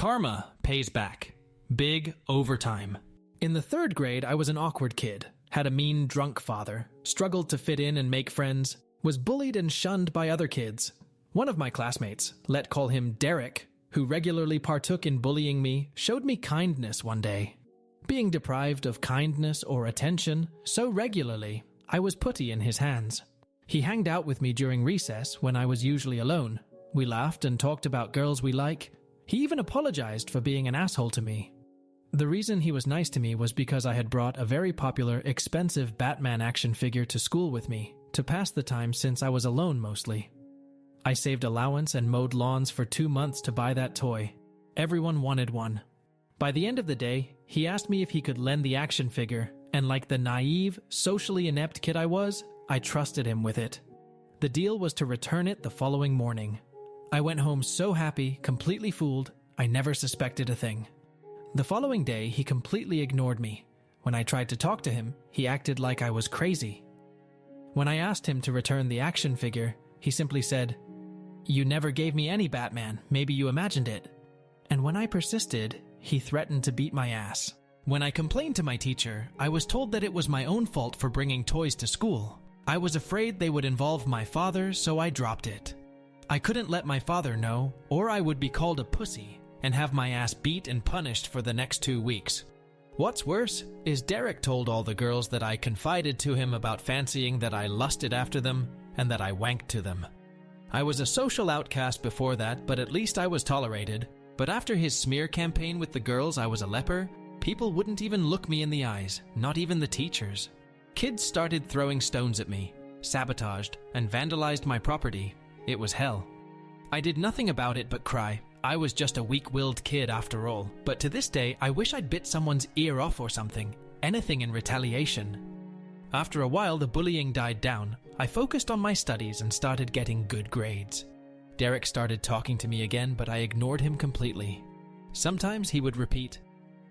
Karma pays back. Big overtime. In the 3rd grade, I was an awkward kid, had a mean drunk father, struggled to fit in and make friends, was bullied and shunned by other kids. One of my classmates, let's call him Derek, who regularly partook in bullying me, showed me kindness one day. Being deprived of kindness or attention so regularly, I was putty in his hands. He hanged out with me during recess when I was usually alone. We laughed and talked about girls we like. He even apologized for being an asshole to me. The reason he was nice to me was because I had brought a very popular, expensive Batman action figure to school with me to pass the time since I was alone mostly. I saved allowance and mowed lawns for 2 months to buy that toy. Everyone wanted one. By the end of the day, he asked me if he could lend the action figure, and like the naive, socially inept kid I was, I trusted him with it. The deal was to return it the following morning. I went home so happy, completely fooled, I never suspected a thing. The following day, he completely ignored me. When I tried to talk to him, he acted like I was crazy. When I asked him to return the action figure, he simply said, "You never gave me any Batman, maybe you imagined it." And when I persisted, he threatened to beat my ass. When I complained to my teacher, I was told that it was my own fault for bringing toys to school. I was afraid they would involve my father, so I dropped it. I couldn't let my father know, or I would be called a pussy and have my ass beat and punished for the next 2 weeks. What's worse is Derek told all the girls that I confided to him about fancying that I lusted after them and that I wanked to them. I was a social outcast before that, but at least I was tolerated. But after his smear campaign with the girls I was a leper, people wouldn't even look me in the eyes, not even the teachers. Kids started throwing stones at me, sabotaged, and vandalized my property. It was hell. I did nothing about it but cry. I was just a weak-willed kid after all. But to this day, I wish I'd bit someone's ear off or something. Anything in retaliation. After a while, the bullying died down. I focused on my studies and started getting good grades. Derek started talking to me again, but I ignored him completely. Sometimes he would repeat,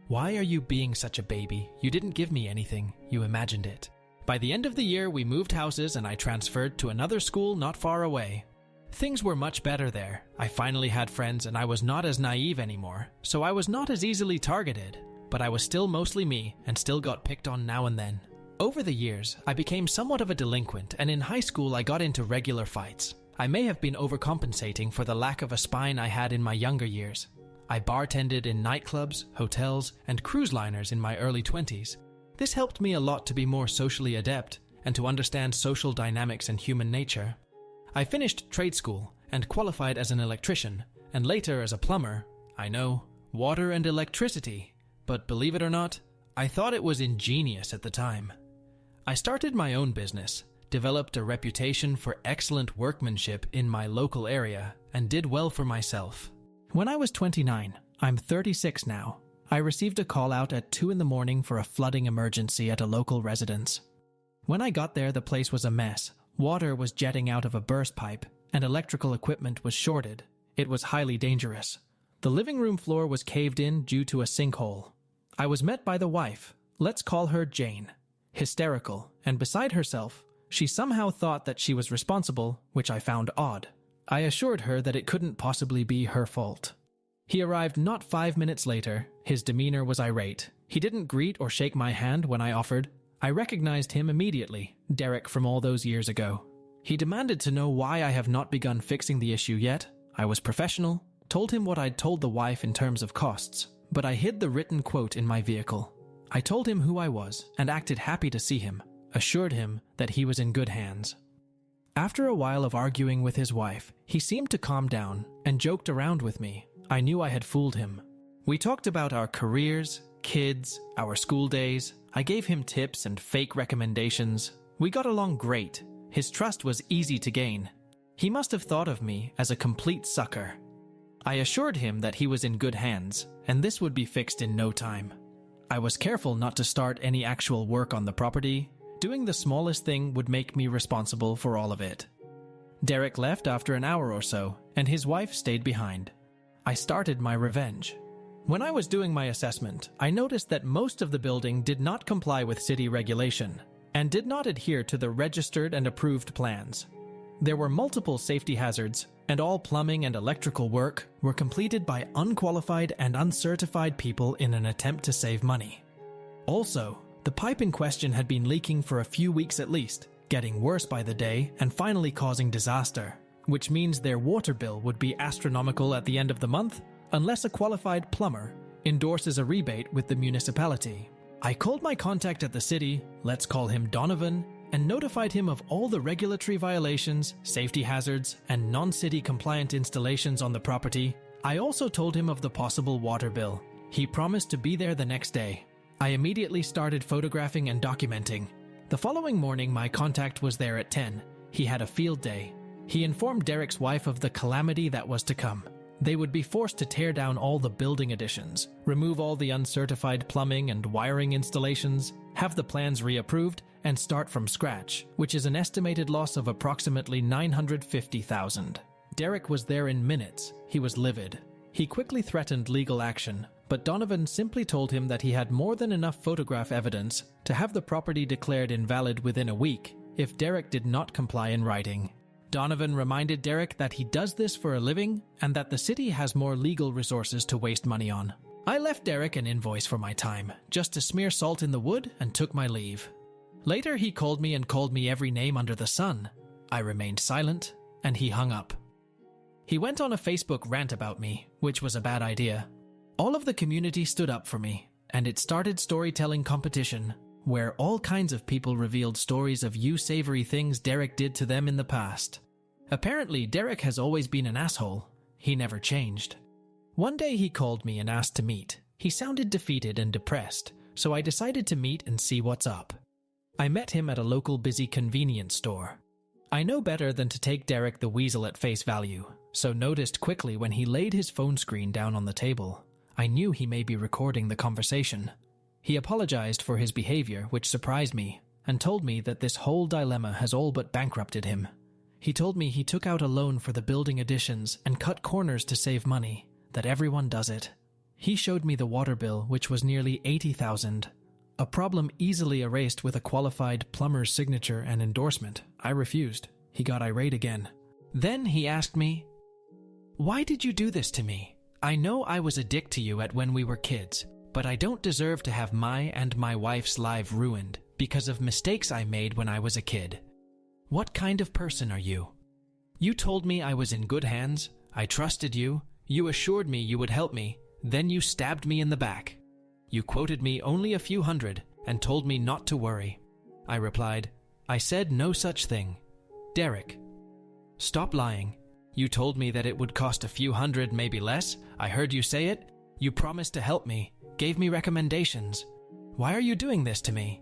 "Why are you being such a baby? You didn't give me anything. You imagined it." By the end of the year, we moved houses and I transferred to another school not far away. Things were much better there. I finally had friends and I was not as naive anymore, so I was not as easily targeted, but I was still mostly me and still got picked on now and then. Over the years, I became somewhat of a delinquent, and in high school I got into regular fights. I may have been overcompensating for the lack of a spine I had in my younger years. I bartended in nightclubs, hotels, and cruise liners in my early 20s. This helped me a lot to be more socially adept and to understand social dynamics and human nature. I finished trade school and qualified as an electrician, and later as a plumber. I know, water and electricity, but believe it or not, I thought it was ingenious at the time. I started my own business, developed a reputation for excellent workmanship in my local area, and did well for myself. When I was 29, I'm 36 now, I received a call out at 2 a.m. for a flooding emergency at a local residence. When I got there, the place was a mess. Water was jetting out of a burst pipe, and electrical equipment was shorted. It was highly dangerous. The living room floor was caved in due to a sinkhole. I was met by the wife, let's call her Jane. Hysterical, and beside herself, she somehow thought that she was responsible, which I found odd. I assured her that it couldn't possibly be her fault. He arrived not 5 minutes later. His demeanor was irate. He didn't greet or shake my hand when I offered. I recognized him immediately, Derek from all those years ago. He demanded to know why I have not begun fixing the issue yet. I was professional, told him what I'd told the wife in terms of costs, but I hid the written quote in my vehicle. I told him who I was and acted happy to see him, assured him that he was in good hands. After a while of arguing with his wife, he seemed to calm down and joked around with me. I knew I had fooled him. We talked about our careers, kids, our school days. I gave him tips and fake recommendations. We got along great. His trust was easy to gain. He must have thought of me as a complete sucker. I assured him that he was in good hands, and this would be fixed in no time. I was careful not to start any actual work on the property. Doing the smallest thing would make me responsible for all of it. Derek left after an hour or so, and his wife stayed behind. I started my revenge. When I was doing my assessment, I noticed that most of the building did not comply with city regulation and did not adhere to the registered and approved plans. There were multiple safety hazards, and all plumbing and electrical work were completed by unqualified and uncertified people in an attempt to save money. Also, the pipe in question had been leaking for a few weeks at least, getting worse by the day and finally causing disaster, which means their water bill would be astronomical at the end of the month unless a qualified plumber endorses a rebate with the municipality. I called my contact at the city, let's call him Donovan, and notified him of all the regulatory violations, safety hazards, and non-city compliant installations on the property. I also told him of the possible water bill. He promised to be there the next day. I immediately started photographing and documenting. The following morning, my contact was there at 10. He had a field day. He informed Derek's wife of the calamity that was to come. They would be forced to tear down all the building additions, remove all the uncertified plumbing and wiring installations, have the plans reapproved, and start from scratch, which is an estimated loss of approximately $950,000. Derek was there in minutes. He was livid. He quickly threatened legal action, but Donovan simply told him that he had more than enough photograph evidence to have the property declared invalid within a week if Derek did not comply in writing. Donovan reminded Derek that he does this for a living and that the city has more legal resources to waste money on. I left Derek an invoice for my time, just to smear salt in the wood, and took my leave. Later he called me and called me every name under the sun. I remained silent, and he hung up. He went on a Facebook rant about me, which was a bad idea. All of the community stood up for me, and it started storytelling competition, where all kinds of people revealed stories of unsavory things Derek did to them in the past. Apparently, Derek has always been an asshole. He never changed. One day he called me and asked to meet. He sounded defeated and depressed, so I decided to meet and see what's up. I met him at a local busy convenience store. I know better than to take Derek the Weasel at face value, so noticed quickly when he laid his phone screen down on the table. I knew he may be recording the conversation. He apologized for his behavior, which surprised me, and told me that this whole dilemma has all but bankrupted him. He told me he took out a loan for the building additions and cut corners to save money, that everyone does it. He showed me the water bill, which was nearly $80,000, a problem easily erased with a qualified plumber's signature and endorsement. I refused. He got irate again. Then he asked me, "Why did you do this to me? I know I was a dick to you when we were kids, but I don't deserve to have my and my wife's life ruined because of mistakes I made when I was a kid. What kind of person are you? You told me I was in good hands, I trusted you, you assured me you would help me, then you stabbed me in the back. You quoted me only a few hundred and told me not to worry." I replied, "I said no such thing. Derek, stop lying. You told me that it would cost a few hundred, maybe less. I heard you say it. You promised to help me, gave me recommendations. Why are you doing this to me?"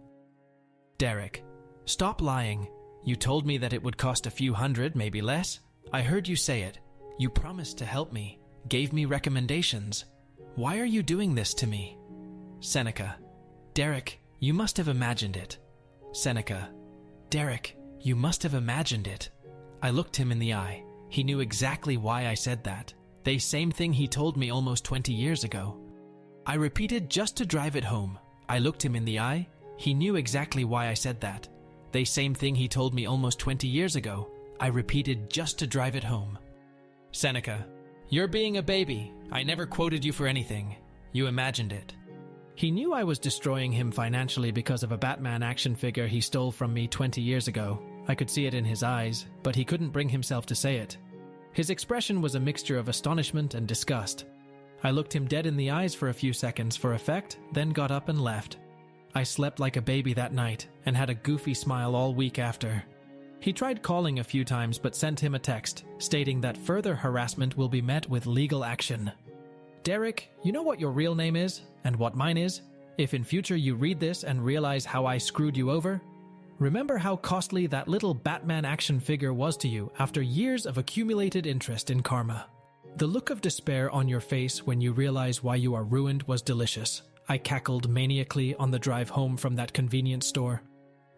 Derek, stop lying. You told me that it would cost a few hundred, maybe less. I heard you say it. You promised to help me, gave me recommendations. Why are you doing this to me? Seneca, Derek, you must have imagined it. Seneca, Derek, you must have imagined it. I looked him in the eye. He knew exactly why I said that. The same thing he told me almost 20 years ago. I repeated just to drive it home. I looked him in the eye. He knew exactly why I said that. The same thing he told me almost 20 years ago. I repeated just to drive it home. Seneca, you're being a baby. I never quoted you for anything. You imagined it. He knew I was destroying him financially because of a Batman action figure he stole from me 20 years ago. I could see it in his eyes, but he couldn't bring himself to say it. His expression was a mixture of astonishment and disgust. I looked him dead in the eyes for a few seconds for effect, then got up and left. I slept like a baby that night and had a goofy smile all week after. He tried calling a few times but sent him a text stating that further harassment will be met with legal action. Derek, you know what your real name is and what mine is? If in future you read this and realize how I screwed you over, remember how costly that little Batman action figure was to you after years of accumulated interest in karma. The look of despair on your face when you realize why you are ruined was delicious. I cackled maniacally on the drive home from that convenience store.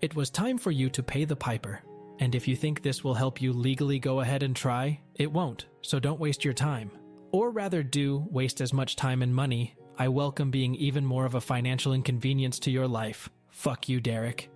It was time for you to pay the piper. And if you think this will help you legally go ahead and try, it won't, so don't waste your time. Or rather do waste as much time and money. I welcome being even more of a financial inconvenience to your life. Fuck you, Derek.